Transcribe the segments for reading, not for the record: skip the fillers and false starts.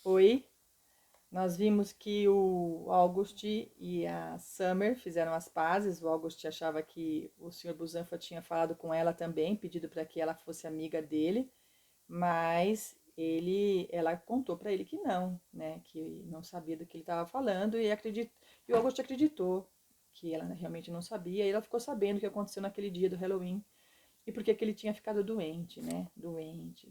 Oi, nós vimos que o August e a Summer fizeram as pazes. O August achava que o Sr. Busanfa tinha falado com ela também, pedido para que ela fosse amiga dele, mas ela contou para ele que não, né, que não sabia do que ele estava falando e o August acreditou que ela realmente não sabia e ela ficou sabendo o que aconteceu naquele dia do Halloween e por que ele tinha ficado doente, né, doente,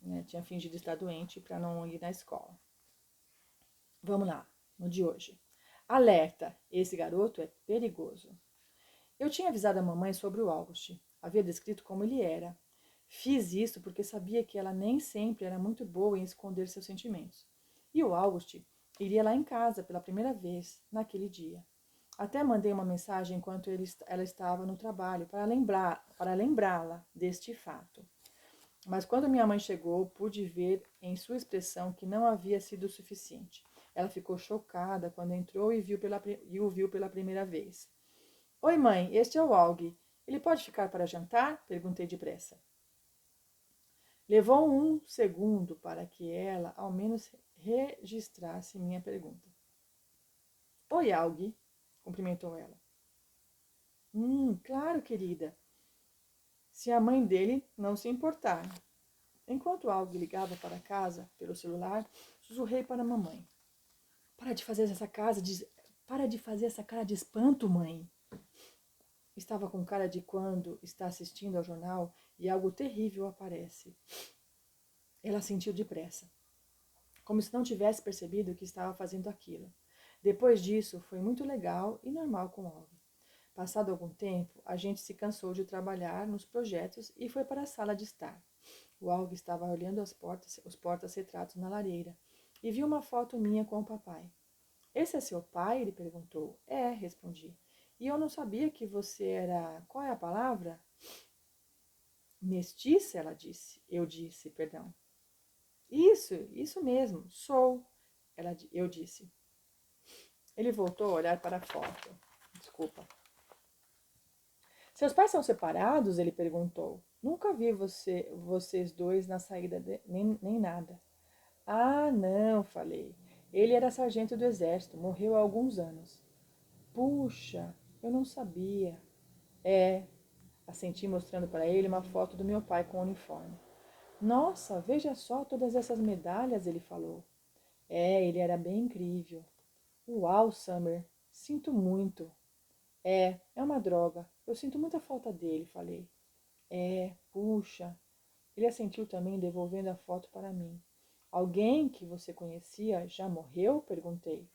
né, tinha fingido estar doente para não ir na escola. Vamos lá, no de hoje. Alerta: esse garoto é perigoso. Eu tinha avisado a mamãe sobre o August. Havia descrito como ele era. Fiz isso porque sabia que ela nem sempre era muito boa em esconder seus sentimentos. E o August iria lá em casa pela primeira vez naquele dia. Até mandei uma mensagem enquanto ela estava no trabalho para lembrá-la deste fato. Mas quando minha mãe chegou, pude ver em sua expressão que não havia sido o suficiente. Ela ficou chocada quando entrou e o viu pela primeira vez. Oi, mãe, este é o Aug. Ele pode ficar para jantar? Perguntei depressa. Levou um segundo para que ela, ao menos, registrasse minha pergunta. Oi, Aug, cumprimentou ela. Claro, querida. Se a mãe dele não se importar. Enquanto Aug ligava para casa pelo celular, sussurrei para a mamãe. Para de fazer essa casa de... Para de fazer essa cara de espanto, mãe. Estava com cara de quando está assistindo ao jornal e algo terrível aparece. Ela sentiu depressa, como se não tivesse percebido que estava fazendo aquilo. Depois disso, foi muito legal e normal com Aug. Passado algum tempo, a gente se cansou de trabalhar nos projetos e foi para a sala de estar. O Aug estava olhando os portas-retratos na lareira e viu uma foto minha com o papai. Esse é seu pai? Ele perguntou. É, respondi. E eu não sabia que você era. Qual é a palavra? Mestiça, ela disse. Eu disse, perdão. Isso mesmo, sou. Eu disse. Ele voltou a olhar para a foto. Desculpa. Seus pais são separados? Ele perguntou. Nunca vi vocês dois na saída, nem nada. Ah, não, falei. Ele era sargento do exército, morreu há alguns anos. Puxa, eu não sabia. É, assenti mostrando para ele uma foto do meu pai com o uniforme. Nossa, veja só todas essas medalhas, ele falou. É, ele era bem incrível. Uau, Summer, sinto muito. É uma droga. Eu sinto muita falta dele, falei. É, puxa. Ele assentiu também, devolvendo a foto para mim. Alguém que você conhecia já morreu? Perguntei.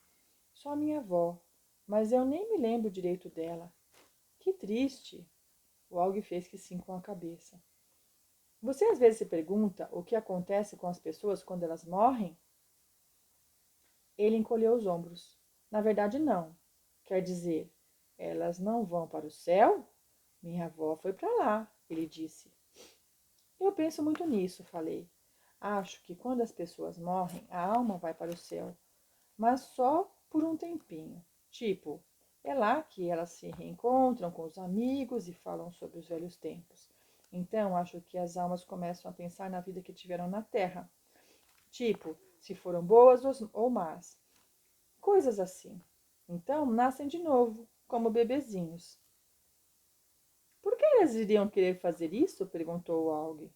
Só minha avó, mas eu nem me lembro direito dela. Que triste. O Aug fez que sim com a cabeça. Você às vezes se pergunta o que acontece com as pessoas quando elas morrem? Ele encolheu os ombros. Na verdade, não. Quer dizer, elas não vão para o céu? Minha avó foi para lá, ele disse. Eu penso muito nisso, falei. Acho que quando as pessoas morrem, a alma vai para o céu, mas só por um tempinho. Tipo, é lá que elas se reencontram com os amigos e falam sobre os velhos tempos. Então, acho que as almas começam a pensar na vida que tiveram na Terra. Tipo, se foram boas ou más. Coisas assim. Então, nascem de novo, como bebezinhos. Por que elas iriam querer fazer isso? Perguntou o Aug.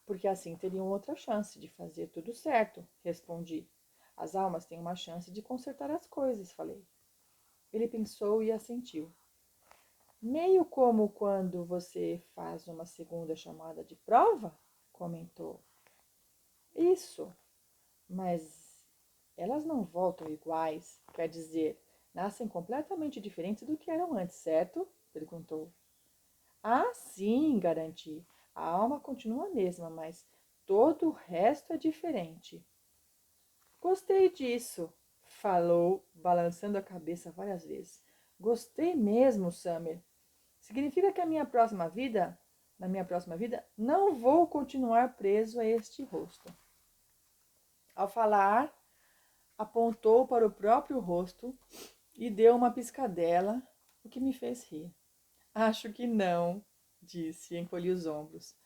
Porque assim teriam outra chance de fazer tudo certo, respondi. As almas têm uma chance de consertar as coisas, falei. Ele pensou e assentiu. Meio como quando você faz uma segunda chamada de prova? Comentou. Isso, mas elas não voltam iguais, quer dizer, nascem completamente diferentes do que eram antes, certo? Perguntou. Ah, sim, garanti. A alma continua a mesma, mas todo o resto é diferente. Gostei disso, falou, balançando a cabeça várias vezes. Gostei mesmo, Summer. Significa que na minha próxima vida, não vou continuar preso a este rosto. Ao falar, apontou para o próprio rosto e deu uma piscadela, o que me fez rir. Acho que não, disse e encolhi os ombros.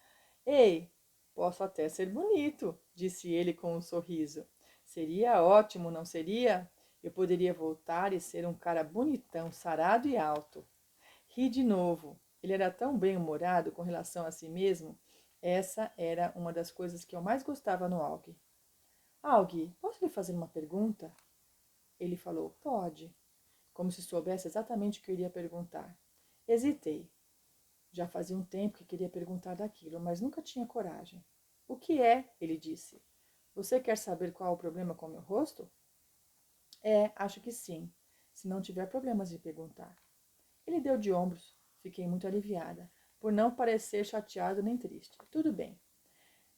Ei, Posso até ser bonito, disse ele com um sorriso. Seria ótimo, não seria? Eu poderia voltar e ser um cara bonitão, sarado e alto. Ri de novo. Ele era tão bem-humorado com relação a si mesmo. Essa era uma das coisas que eu mais gostava no Aug. Aug, posso lhe fazer uma pergunta? Ele falou, pode, como se soubesse exatamente o que eu iria perguntar. Hesitei. Já fazia um tempo que queria perguntar daquilo, mas nunca tinha coragem. O que é? Ele disse. Você quer saber qual é o problema com o meu rosto? É, acho que sim, se não tiver problemas de perguntar. Ele deu de ombros. Fiquei muito aliviada, por não parecer chateado nem triste. Tudo bem.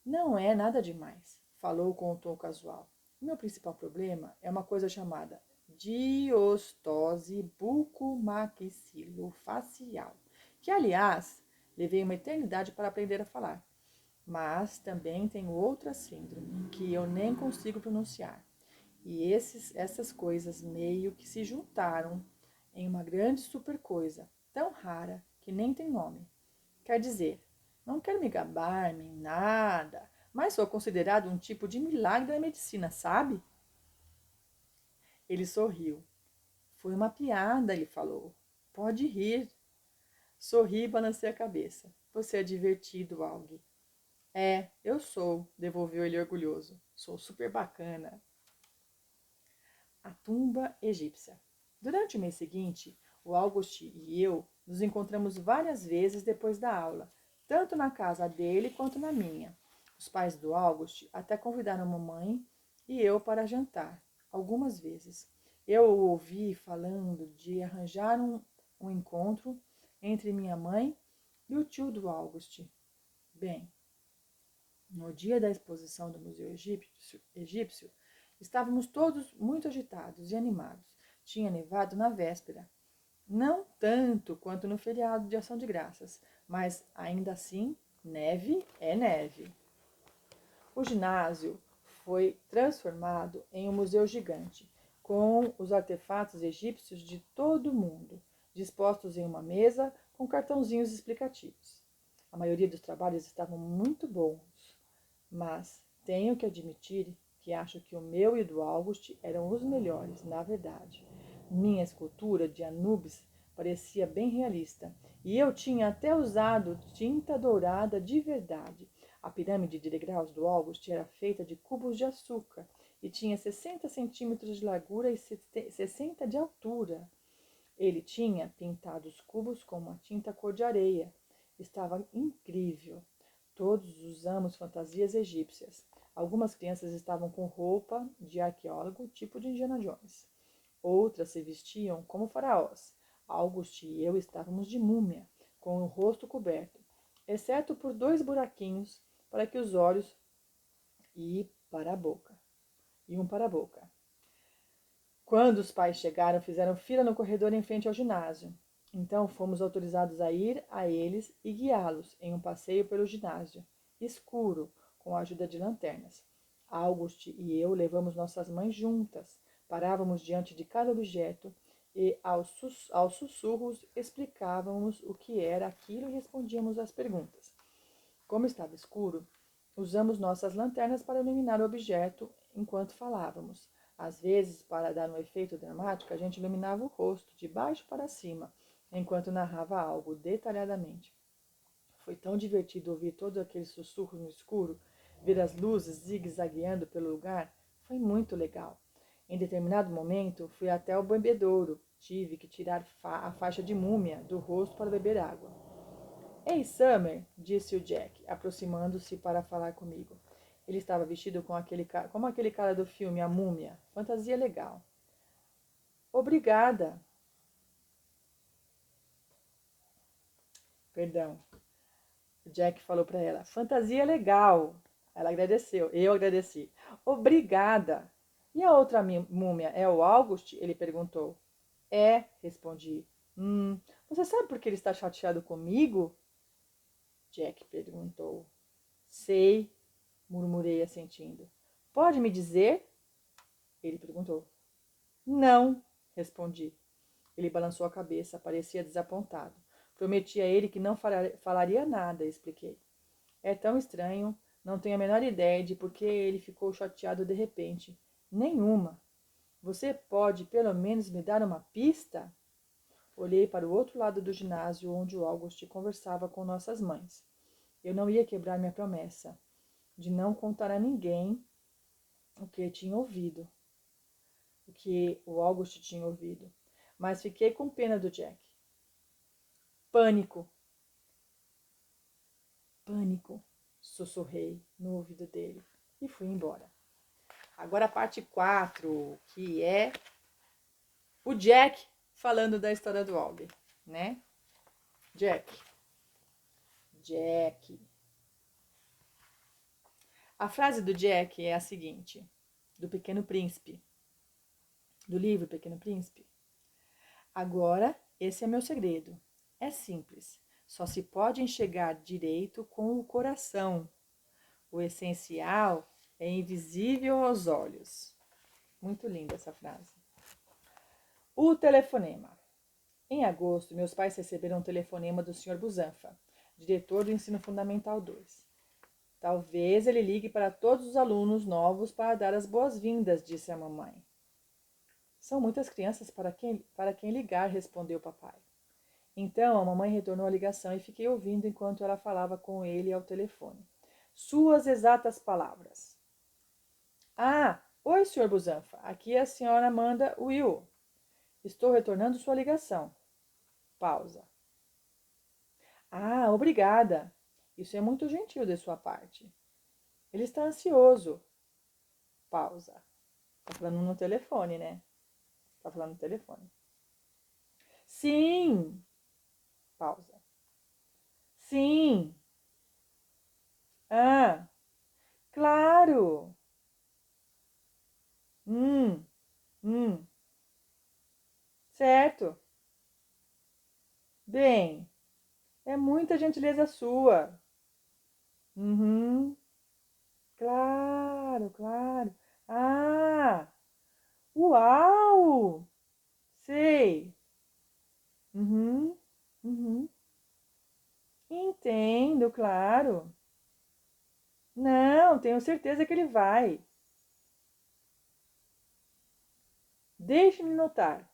Não é nada demais, falou com um tom casual. O meu principal problema é uma coisa chamada diostose bucomaxilofacial, que, aliás, levei uma eternidade para aprender a falar. Mas também tenho outra síndrome que eu nem consigo pronunciar. E essas coisas meio que se juntaram em uma grande super coisa, tão rara que nem tem nome. Quer dizer, não quero me gabar nem nada, mas sou considerado um tipo de milagre da medicina, sabe? Ele sorriu. Foi uma piada, ele falou. Pode rir. Sorri e balancei a cabeça. Você é divertido, Alg. É, eu sou, devolveu ele orgulhoso. Sou super bacana. A tumba egípcia. Durante o mês seguinte, o August e eu nos encontramos várias vezes depois da aula, tanto na casa dele quanto na minha. Os pais do August até convidaram a mamãe e eu para jantar, algumas vezes. Eu o ouvi falando de arranjar um encontro entre minha mãe e o tio do August. Bem, no dia da exposição do Museu Egípcio, estávamos todos muito agitados e animados. Tinha nevado na véspera. Não tanto quanto no feriado de Ação de Graças, mas ainda assim, neve é neve. O ginásio foi transformado em um museu gigante, com os artefatos egípcios de todo o mundo, dispostos em uma mesa com cartãozinhos explicativos. A maioria dos trabalhos estavam muito bons, mas tenho que admitir que acho que o meu e o do August eram os melhores, na verdade. Minha escultura de Anubis parecia bem realista, e eu tinha até usado tinta dourada de verdade. A pirâmide de degraus do August era feita de cubos de açúcar e tinha 60 centímetros de largura e 60 de altura. Ele tinha pintado os cubos com uma tinta cor de areia. Estava incrível. Todos usamos fantasias egípcias. Algumas crianças estavam com roupa de arqueólogo, tipo de Indiana Jones. Outras se vestiam como faraós. August e eu estávamos de múmia, com o rosto coberto, exceto por 2 buraquinhos para que os olhos e para a boca. E um para a boca. Quando os pais chegaram, fizeram fila no corredor em frente ao ginásio. Então fomos autorizados a ir a eles e guiá-los em um passeio pelo ginásio, escuro, com a ajuda de lanternas. August e eu levamos nossas mães juntas. Parávamos diante de cada objeto e, aos sussurros, explicávamos o que era aquilo e respondíamos às perguntas. Como estava escuro, usamos nossas lanternas para iluminar o objeto enquanto falávamos. Às vezes, para dar um efeito dramático, a gente iluminava o rosto, de baixo para cima, enquanto narrava algo detalhadamente. Foi tão divertido ouvir todos aqueles sussurros no escuro, ver as luzes zigue-zagueando pelo lugar. Foi muito legal. Em determinado momento, fui até o bebedouro. Tive que tirar a faixa de múmia do rosto para beber água. Ei, Summer, disse o Jack, aproximando-se para falar comigo. Ele estava vestido como aquele cara do filme A Múmia. Fantasia legal. Obrigada. Perdão. O Jack falou para ela. Fantasia legal. Ela agradeceu. Eu agradeci. Obrigada. E a outra múmia é o August? Ele perguntou. É, respondi. Você sabe por que ele está chateado comigo? Jack perguntou. Sei, murmurei assentindo. Pode me dizer? Ele perguntou. Não, respondi. Ele balançou a cabeça, parecia desapontado. Prometi a ele que não falaria nada, expliquei. É tão estranho, Não tenho a menor ideia de por que ele ficou chateado de repente. Nenhuma. Você pode, pelo menos, me dar uma pista? Olhei para o outro lado do ginásio, onde o August conversava com nossas mães. Eu não ia quebrar minha promessa de não contar a ninguém o que tinha ouvido, o que o August tinha ouvido. Mas fiquei com pena do Jack. Pânico, pânico, sussurrei no ouvido dele e fui embora. Agora a parte 4, que é o Jack falando da história do August, né? Jack. A frase do Jack é a seguinte, do Pequeno Príncipe, do livro Pequeno Príncipe. Agora, esse é meu segredo. É simples. Só se pode enxergar direito com o coração. O essencial é invisível aos olhos. Muito linda essa frase. O telefonema. Em agosto, meus pais receberam um telefonema do Sr. Busanfa, diretor do Ensino Fundamental 2. Talvez ele ligue para todos os alunos novos para dar as boas-vindas, disse a mamãe. São muitas crianças para quem ligar, respondeu o papai. Então a mamãe retornou a ligação e fiquei ouvindo enquanto ela falava com ele ao telefone. Suas exatas palavras. Ah, oi, Sr. Busanfa. Aqui é a senhora Amanda Will. Estou retornando sua ligação. Pausa. Ah, obrigada. Isso é muito gentil de sua parte. Ele está ansioso. Pausa. Tá falando no telefone, né? Tá falando no telefone. Sim. Pausa. Sim. Ah, claro. Hum, hum. Certo. Bem, é muita gentileza sua. Uhum. Claro, claro. Ah, uau! Sei. Uhum, uhum. Entendo, claro. Não, tenho certeza que ele vai. Deixe-me notar.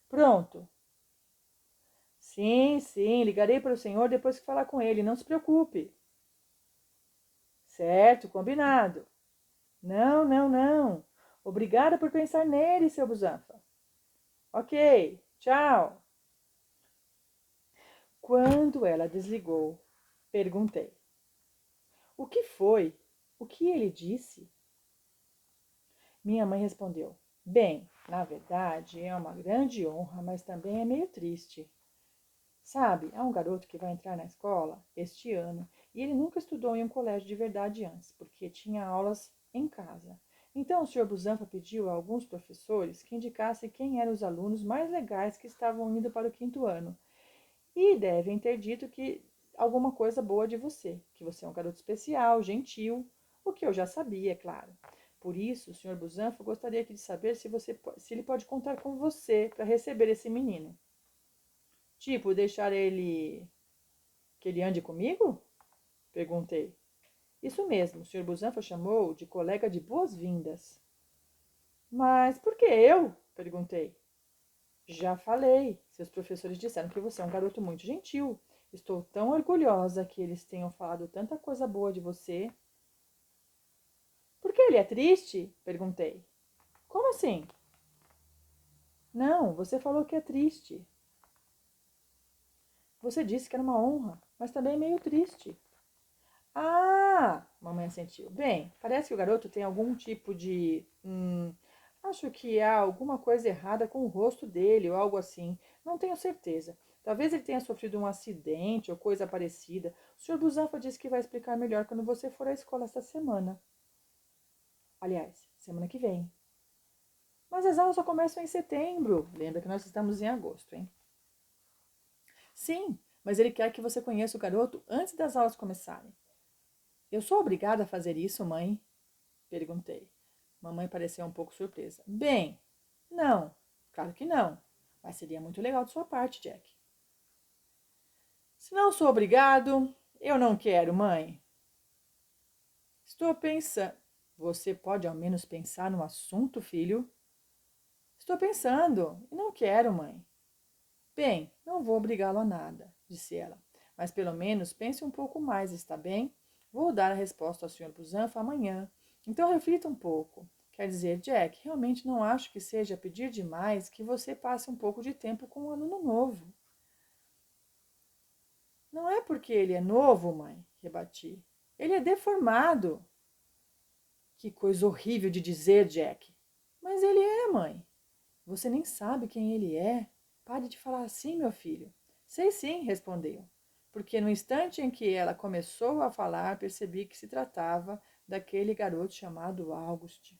Pronto. Sim, sim, ligarei para o senhor depois que falar com ele, não se preocupe. Certo, combinado. Não, não, não. Obrigada por pensar nele, seu Busanfa. Ok, tchau. Quando ela desligou, perguntei: O que foi? O que ele disse? Minha mãe respondeu: Bem, na verdade é uma grande honra, mas também é meio triste. Sabe, há um garoto que vai entrar na escola este ano e ele nunca estudou em um colégio de verdade antes, porque tinha aulas em casa. Então o Sr. Busanfa pediu a alguns professores que indicassem quem eram os alunos mais legais que estavam indo para o quinto ano. E devem ter dito que alguma coisa boa de você, que você é um garoto especial, gentil, o que eu já sabia, é claro. Por isso, o Sr. Busanfa gostaria de saber se ele pode contar com você para receber esse menino. Tipo, deixar que ele ande comigo? Perguntei. Isso mesmo, o Sr. Busanfa chamou de colega de boas-vindas. Mas por que eu? Perguntei. Já falei. Seus professores disseram que você é um garoto muito gentil. Estou tão orgulhosa que eles tenham falado tanta coisa boa de você. Por que ele é triste? Perguntei. Como assim? Não, você falou que é triste. Você disse que era uma honra, mas também é meio triste. Ah, mamãe assentiu. Bem, parece que o garoto tem algum tipo de. Acho que há alguma coisa errada com o rosto dele ou algo assim. Não tenho certeza. Talvez ele tenha sofrido um acidente ou coisa parecida. O Sr. Busanfa disse que vai explicar melhor quando você for à escola esta semana. Aliás, semana que vem. Mas as aulas só começam em setembro. Lembra que nós estamos em agosto, hein? Sim, mas ele quer que você conheça o garoto antes das aulas começarem. Eu sou obrigada a fazer isso, mãe? Perguntei. Mamãe pareceu um pouco surpresa. Bem, não, claro que não. Mas seria muito legal de sua parte, Jack. Se não sou obrigado, eu não quero, mãe. Estou pensando. Você pode ao menos pensar no assunto, filho? Estou pensando. E não quero, mãe. Bem, não vou obrigá-lo a nada, disse ela. Mas pelo menos pense um pouco mais, está bem? Vou dar a resposta ao Sr. Busanfa amanhã. Então reflita um pouco. Quer dizer, Jack, realmente não acho que seja pedir demais que você passe um pouco de tempo com um aluno novo. Não é porque ele é novo, mãe, rebati. Ele é deformado. Que coisa horrível de dizer, Jack. Mas ele é, mãe. Você nem sabe quem ele é. Pare de falar assim, meu filho. Sei sim, respondeu. Porque no instante em que ela começou a falar, percebi que se tratava daquele garoto chamado August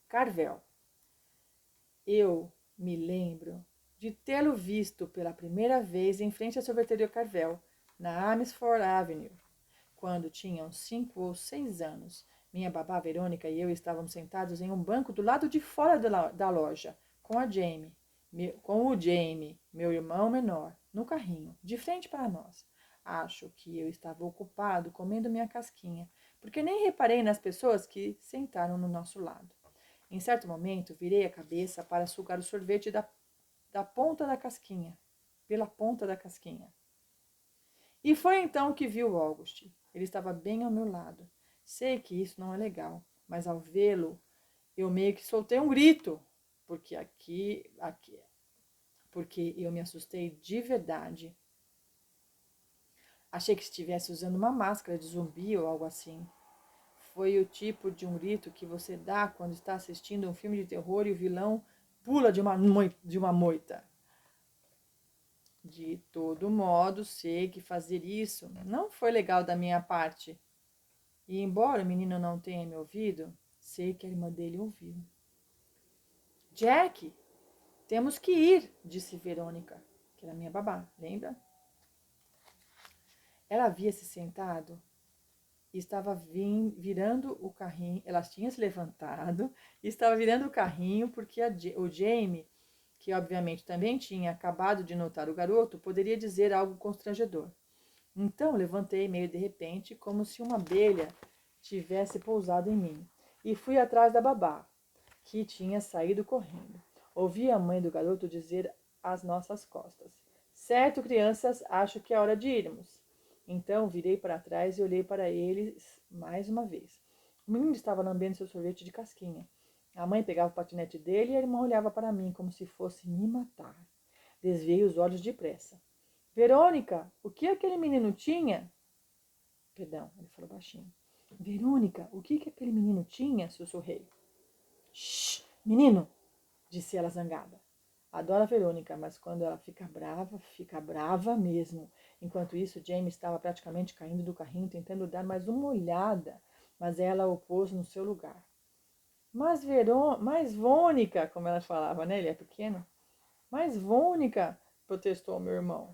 Carvel. Eu me lembro de tê-lo visto pela primeira vez em frente à sorveteria Carvel, na Amesford Avenue, quando tinha uns 5 ou 6 anos. Minha babá Verônica e eu estávamos sentados em um banco do lado de fora da loja, com o Jamie, meu irmão menor, no carrinho, de frente para nós. Acho que eu estava ocupado comendo minha casquinha, porque nem reparei nas pessoas que sentaram no nosso lado. Em certo momento, virei a cabeça para sugar o sorvete da ponta da casquinha, pela ponta da casquinha. E foi então que vi o August. Ele estava bem ao meu lado. Sei que isso não é legal, mas ao vê-lo, eu meio que soltei um grito, porque porque eu me assustei de verdade. Achei que estivesse usando uma máscara de zumbi ou algo assim. Foi o tipo de um grito que você dá quando está assistindo um filme de terror e o vilão pula de uma moita. De todo modo, sei que fazer isso não foi legal da minha parte. E embora o menino não tenha me ouvido, sei que a irmã dele ouviu. Jack, temos que ir, disse Verônica, que era minha babá, lembra? Ela havia se sentado e estava virando o carrinho. Ela tinha se levantado e estava virando o carrinho porque o Jamie, que obviamente também tinha acabado de notar o garoto, poderia dizer algo constrangedor. Então levantei meio de repente, como se uma abelha tivesse pousado em mim, e fui atrás da babá, que tinha saído correndo. Ouvi a mãe do garoto dizer às nossas costas: Certo, crianças, acho que é hora de irmos. Então virei para trás e olhei para eles mais uma vez. O menino estava lambendo seu sorvete de casquinha. A mãe pegava o patinete dele e a irmã olhava para mim como se fosse me matar. Desviei os olhos depressa. Verônica, o que aquele menino tinha? Perdão, ele falou baixinho. Verônica, o que aquele menino tinha? Sussurrei. Shh, menino, disse ela zangada. Adoro a Verônica, mas quando ela fica brava mesmo. Enquanto isso, Jamie estava praticamente caindo do carrinho, tentando dar mais uma olhada, mas ela o pôs no seu lugar. Mas Vônica, como ela falava, né? Ele é pequeno. Mas Vônica, protestou meu irmão.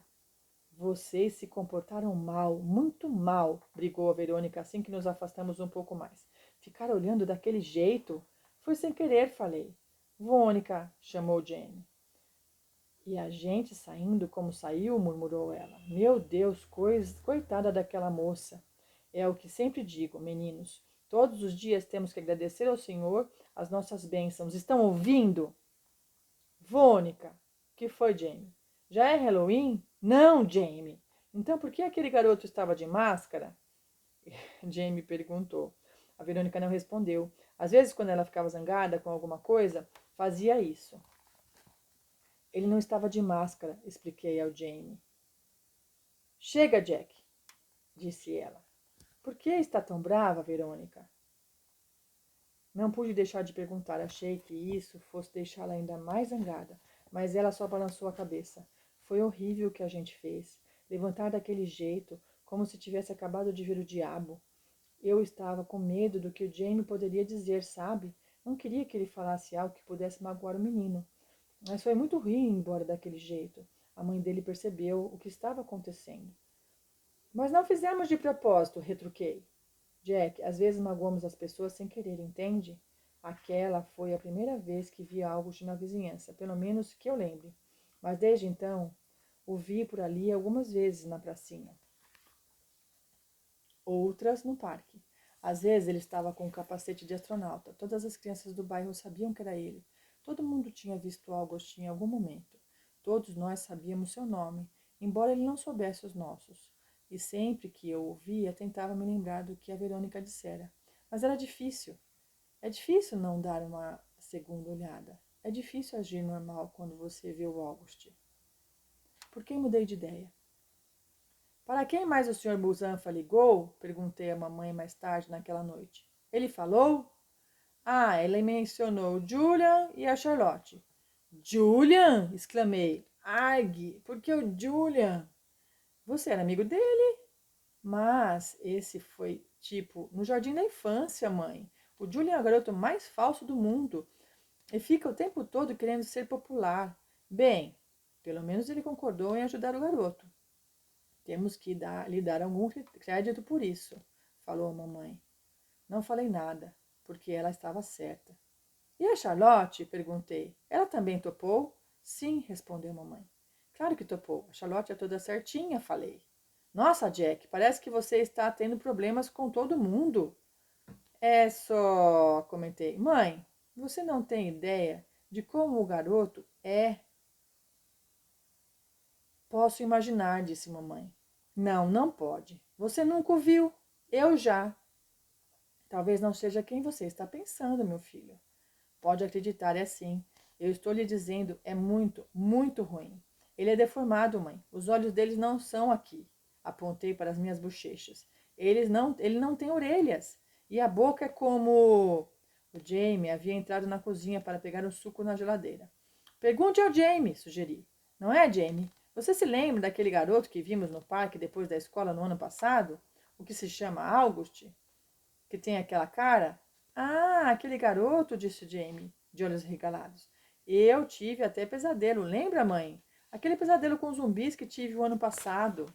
Vocês se comportaram mal, muito mal, brigou a Verônica assim que nos afastamos um pouco mais. Ficar olhando daquele jeito? Foi sem querer, falei. Vônica, chamou Jane. E a gente saindo como saiu, murmurou ela. Meu Deus, coitada daquela moça. É o que sempre digo, meninos. Todos os dias temos que agradecer ao Senhor as nossas bênçãos. Estão ouvindo? Vônica, que foi, Jamie? Já é Halloween? Não, Jamie. Então por que aquele garoto estava de máscara? Jamie perguntou. A Verônica não respondeu. Às vezes, quando ela ficava zangada com alguma coisa, fazia isso. Ele não estava de máscara, expliquei ao Jamie. Chega, Jack, disse ela. Por que está tão brava, Verônica? Não pude deixar de perguntar. Achei que isso fosse deixá-la ainda mais zangada, mas ela só balançou a cabeça. Foi horrível o que a gente fez. Levantar daquele jeito, como se tivesse acabado de ver o diabo. Eu estava com medo do que o Jamie poderia dizer, sabe? Não queria que ele falasse algo que pudesse magoar o menino. Mas foi muito ruim ir embora daquele jeito. A mãe dele percebeu o que estava acontecendo. Mas não fizemos de propósito, retruquei. Jack, às vezes magoamos as pessoas sem querer, entende? Aquela foi a primeira vez que vi August na vizinhança, pelo menos que eu lembre. Mas desde então, o vi por ali algumas vezes na pracinha. outras no parque. Às vezes ele estava com um capacete de astronauta. Todas as crianças do bairro sabiam que era ele. Todo mundo tinha visto August em algum momento. Todos nós sabíamos seu nome, embora ele não soubesse os nossos. E sempre que eu o via, tentava me lembrar do que a Verônica dissera. Mas era difícil. É difícil não dar uma segunda olhada. É difícil agir normal quando você vê o August. Por que mudei de ideia? Para quem mais o Sr. Busanfa ligou? Perguntei à mamãe mais tarde naquela noite. Ele falou? Ah, ele mencionou Julian e a Charlotte. Julian? Exclamei. Argue, porque o Julian? Você era amigo dele? Mas esse foi, tipo, no jardim da infância, mãe. O Julian é o garoto mais falso do mundo e fica o tempo todo querendo ser popular. Bem, pelo menos ele concordou em ajudar o garoto. Temos que lhe dar algum crédito por isso, falou a mamãe. Não falei nada, porque ela estava certa. E a Charlotte? Perguntei. Ela também topou? Sim, respondeu a mamãe. Claro que topou. A Charlotte é toda certinha, falei. Nossa, Jack, parece que você está tendo problemas com todo mundo. É só, comentei. Mãe, você não tem ideia de como o garoto é. Posso imaginar, disse mamãe. Não, não pode. Você nunca o viu. Eu já. Talvez não seja quem você está pensando, meu filho. Pode acreditar, é assim. Eu estou lhe dizendo, é muito, muito ruim. Ele é deformado, mãe. Os olhos dele não são aqui. Apontei para as minhas bochechas. Ele não tem orelhas. E a boca é como... O Jamie havia entrado na cozinha para pegar o suco na geladeira. Pergunte ao Jamie, sugeri. Não é, Jamie? Você se lembra daquele garoto que vimos no parque depois da escola no ano passado? O que se chama August? Que tem aquela cara? Ah, aquele garoto, disse Jamie, de olhos regalados. Eu tive até pesadelo, lembra, mãe? Aquele pesadelo com zumbis que tive o ano passado.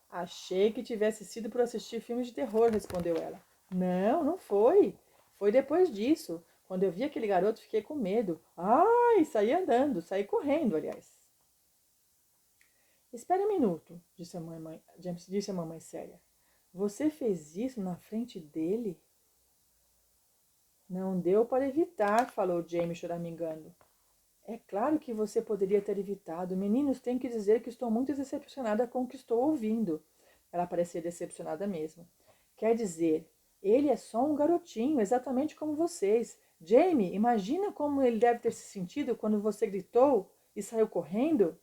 Achei que tivesse sido por assistir filmes de terror, respondeu ela. Não, não foi. Foi depois disso. Quando eu vi aquele garoto, fiquei com medo. Ai, saí andando, saí correndo, aliás. Espere um minuto, disse a mamãe séria. Você fez isso na frente dele? Não deu para evitar, falou Jamie choramingando. É claro que você poderia ter evitado. Meninos, tenho que dizer que estou muito decepcionada com o que estou ouvindo. Ela parecia decepcionada mesmo. Quer dizer, ele é só um garotinho, exatamente como vocês. Jamie, imagina como ele deve ter se sentido quando você gritou e saiu correndo.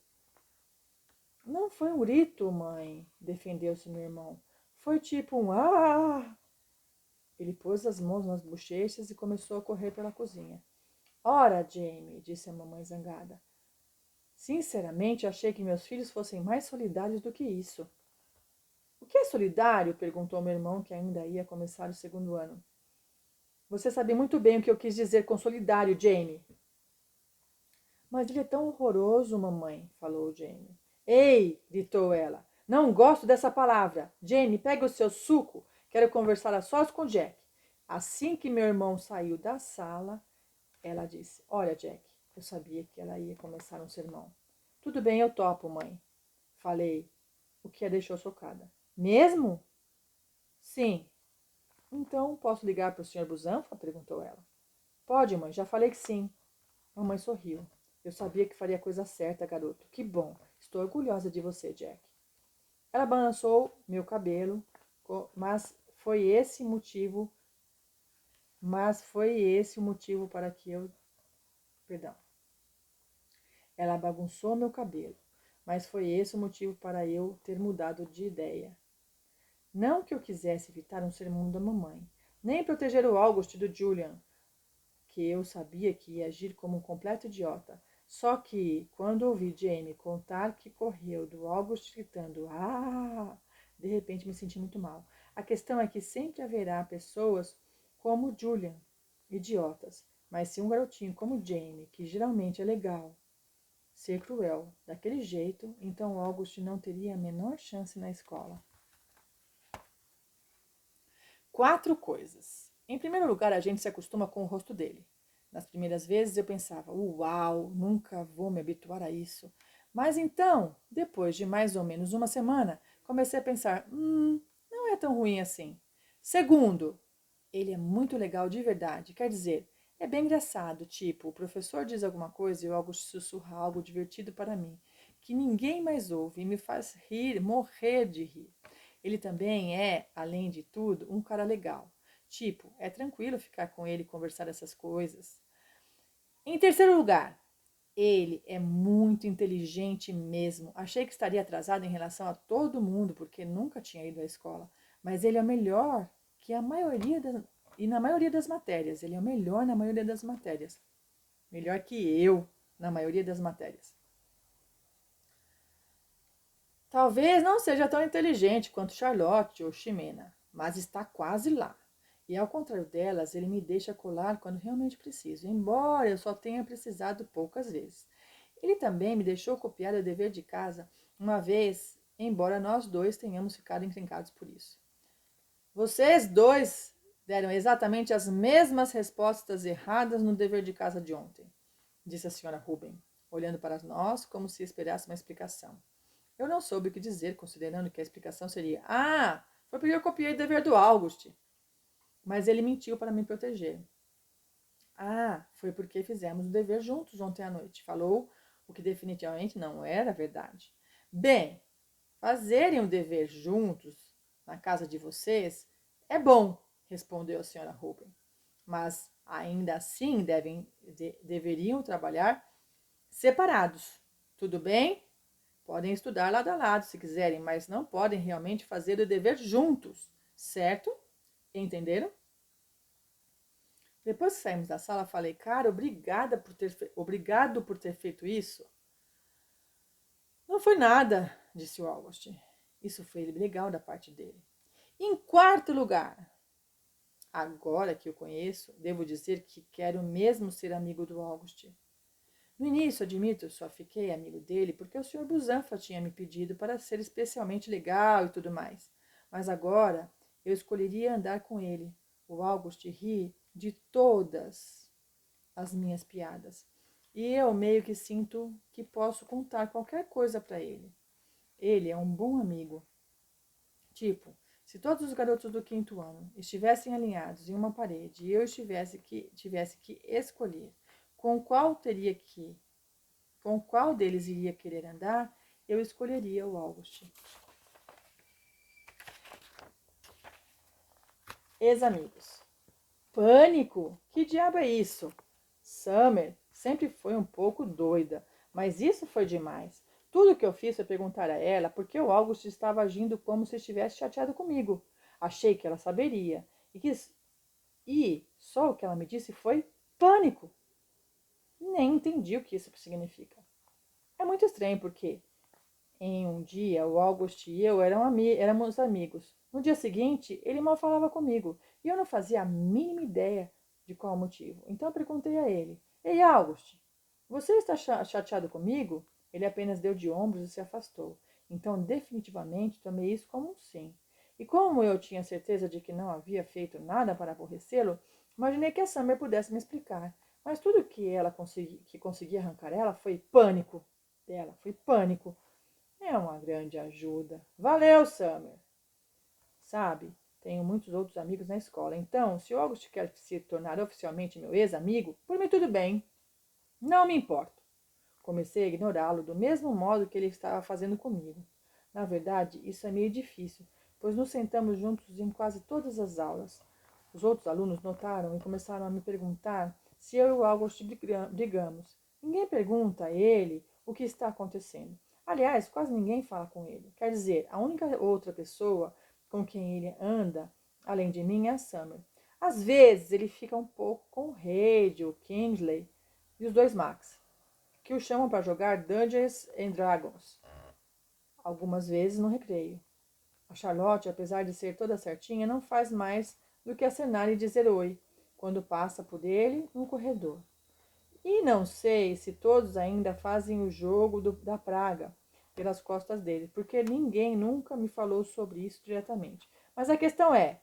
Não foi um grito, mãe, defendeu-se meu irmão. Foi tipo um ah! Ele pôs as mãos nas bochechas e começou a correr pela cozinha. Ora, Jamie, disse a mamãe zangada. Sinceramente, achei que meus filhos fossem mais solidários do que isso. O que é solidário? Perguntou meu irmão, que ainda ia começar o segundo ano. Você sabe muito bem o que eu quis dizer com solidário, Jamie. Mas ele é tão horroroso, mamãe, falou Jamie. Ei, gritou ela. Não gosto dessa palavra. Jamie, pega o seu suco. Quero conversar a sós com Jack. Assim que meu irmão saiu da sala, ela disse, olha, Jack, eu sabia que ela ia começar um sermão. Tudo bem, eu topo, mãe. Falei, o que a deixou chocada. Mesmo? Sim. Então, posso ligar para o Sr. Busanfa? Perguntou ela. Pode, mãe, já falei que sim. Mamãe sorriu. Eu sabia que faria a coisa certa, garoto. Que bom. Estou orgulhosa de você, Jack. Ela balançou meu cabelo, mas foi esse o motivo para que eu... Perdão. Ela bagunçou meu cabelo, mas foi esse o motivo para eu ter mudado de ideia. Não que eu quisesse evitar um sermão da mamãe, nem proteger o August do Julian, que eu sabia que ia agir como um completo idiota. Só que, quando ouvi Jamie contar que correu do August gritando "Ah!", de repente me senti muito mal. A questão é que sempre haverá pessoas como Julian, idiotas. Mas se um garotinho como Jamie, que geralmente é legal, ser cruel daquele jeito, então August não teria a menor chance na escola. 4 coisas. Em primeiro lugar, a gente se acostuma com o rosto dele. Nas primeiras vezes eu pensava, uau, nunca vou me habituar a isso. Mas então, depois de mais ou menos uma semana, comecei a pensar, não é tão ruim assim. Segundo, ele é muito legal de verdade. Quer dizer, é bem engraçado, tipo, o professor diz alguma coisa e o August sussurra algo divertido para mim, que ninguém mais ouve e me faz rir, morrer de rir. Ele também é, além de tudo, um cara legal. Tipo, é tranquilo ficar com ele e conversar essas coisas. Em terceiro lugar, ele é muito inteligente mesmo. Achei que estaria atrasado em relação a todo mundo, porque nunca tinha ido à escola. Mas ele é o melhor que a maioria e na maioria das matérias. Ele é o melhor na maioria das matérias. Melhor que eu na maioria das matérias. Talvez não seja tão inteligente quanto Charlotte ou Ximena, mas está quase lá. E ao contrário delas, ele me deixa colar quando realmente preciso, embora eu só tenha precisado poucas vezes. Ele também me deixou copiar o dever de casa uma vez, embora nós dois tenhamos ficado encrencados por isso. Vocês dois deram exatamente as mesmas respostas erradas no dever de casa de ontem, disse a senhora Ruben, olhando para nós como se esperasse uma explicação. Eu não soube o que dizer, considerando que a explicação seria: ah, foi porque eu copiei o dever do August. Mas ele mentiu para me proteger. Ah, foi porque fizemos o dever juntos ontem à noite. Falou o que definitivamente não era verdade. Bem, fazerem o dever juntos na casa de vocês é bom, respondeu a senhora Ruben. Mas ainda assim deveriam trabalhar separados. Tudo bem? Podem estudar lado a lado se quiserem, mas não podem realmente fazer o dever juntos, certo? Entenderam? Depois que saímos da sala, falei, cara, obrigado por ter feito isso. Não foi nada, disse o August. Isso foi legal da parte dele. Em quarto lugar, agora que o conheço, devo dizer que quero mesmo ser amigo do August. No início, admito, só fiquei amigo dele porque o Sr. Busanfa tinha me pedido para ser especialmente legal e tudo mais. Mas agora eu escolheria andar com ele. O August ri de todas as minhas piadas. E eu meio que sinto que posso contar qualquer coisa para ele. Ele é um bom amigo. Tipo, se todos os garotos do quinto ano estivessem alinhados em uma parede e eu tivesse que escolher com qual com qual deles iria querer andar, eu escolheria o August. Ex-amigos. Pânico? Que diabo é isso? Summer sempre foi um pouco doida, mas isso foi demais. Tudo que eu fiz foi perguntar a ela por que o August estava agindo como se estivesse chateado comigo. Achei que ela saberia. E só o que ela me disse foi pânico. Nem entendi o que isso significa. É muito estranho porque em um dia o August e eu éramos amigos. No dia seguinte, ele mal falava comigo e eu não fazia a mínima ideia de qual motivo. Então eu perguntei a ele: Ei, August, você está chateado comigo? Ele apenas deu de ombros e se afastou. Então, definitivamente, tomei isso como um sim. E como eu tinha certeza de que não havia feito nada para aborrecê-lo, imaginei que a Summer pudesse me explicar. Mas tudo que conseguia arrancar ela foi pânico. Dela, foi pânico. É uma grande ajuda. Valeu, Summer. Sabe, tenho muitos outros amigos na escola. Então, se o August quer se tornar oficialmente meu ex-amigo, por mim tudo bem. Não me importo. Comecei a ignorá-lo do mesmo modo que ele estava fazendo comigo. Na verdade, isso é meio difícil, pois nos sentamos juntos em quase todas as aulas. Os outros alunos notaram e começaram a me perguntar se eu e o August brigamos. Ninguém pergunta a ele o que está acontecendo. Aliás, quase ninguém fala com ele. Quer dizer, a única outra pessoa com quem ele anda, além de mim, é a Summer. Às vezes ele fica um pouco com o Reid, o Kingsley e os dois Max, que o chamam para jogar Dungeons and Dragons, algumas vezes no recreio. A Charlotte, apesar de ser toda certinha, não faz mais do que acenar e dizer oi quando passa por ele no corredor. E não sei se todos ainda fazem o jogo da praga pelas costas dele, porque ninguém nunca me falou sobre isso diretamente. Mas a questão é,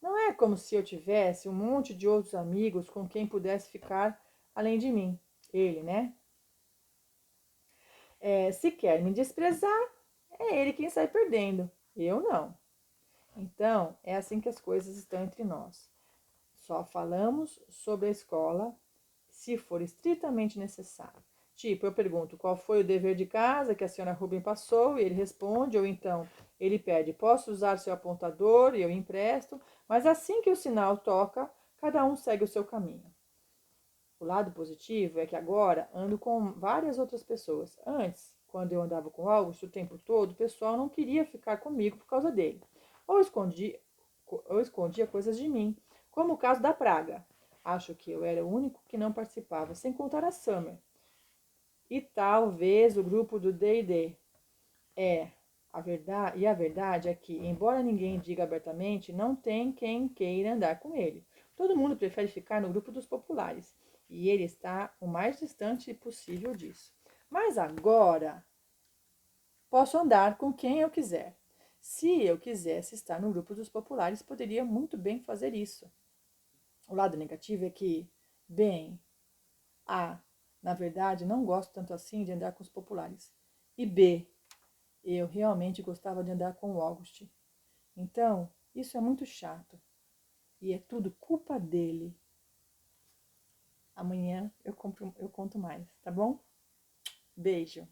não é como se eu tivesse um monte de outros amigos com quem pudesse ficar além de mim. Ele, né? Se quer me desprezar, é ele quem sai perdendo. Eu não. Então, é assim que as coisas estão entre nós. Só falamos sobre a escola se for estritamente necessário. Tipo, eu pergunto qual foi o dever de casa que a senhora Rubem passou e ele responde, ou então ele pede, posso usar seu apontador e eu empresto, mas assim que o sinal toca, cada um segue o seu caminho. O lado positivo é que agora ando com várias outras pessoas. Antes, quando eu andava com o Augusto o tempo todo, o pessoal não queria ficar comigo por causa dele. Ou escondia coisas de mim, como o caso da praga. Acho que eu era o único que não participava, sem contar a Summer. E talvez o grupo do D&D. A verdade é que, embora ninguém diga abertamente, não tem quem queira andar com ele. Todo mundo prefere ficar no grupo dos populares, e ele está o mais distante possível disso. Mas agora posso andar com quem eu quiser. Se eu quisesse estar no grupo dos populares, poderia muito bem fazer isso. O lado negativo é que, bem, na verdade, não gosto tanto assim de andar com os populares. E B, eu realmente gostava de andar com o August. Então, isso é muito chato. E é tudo culpa dele. Amanhã eu conto mais, tá bom? Beijo.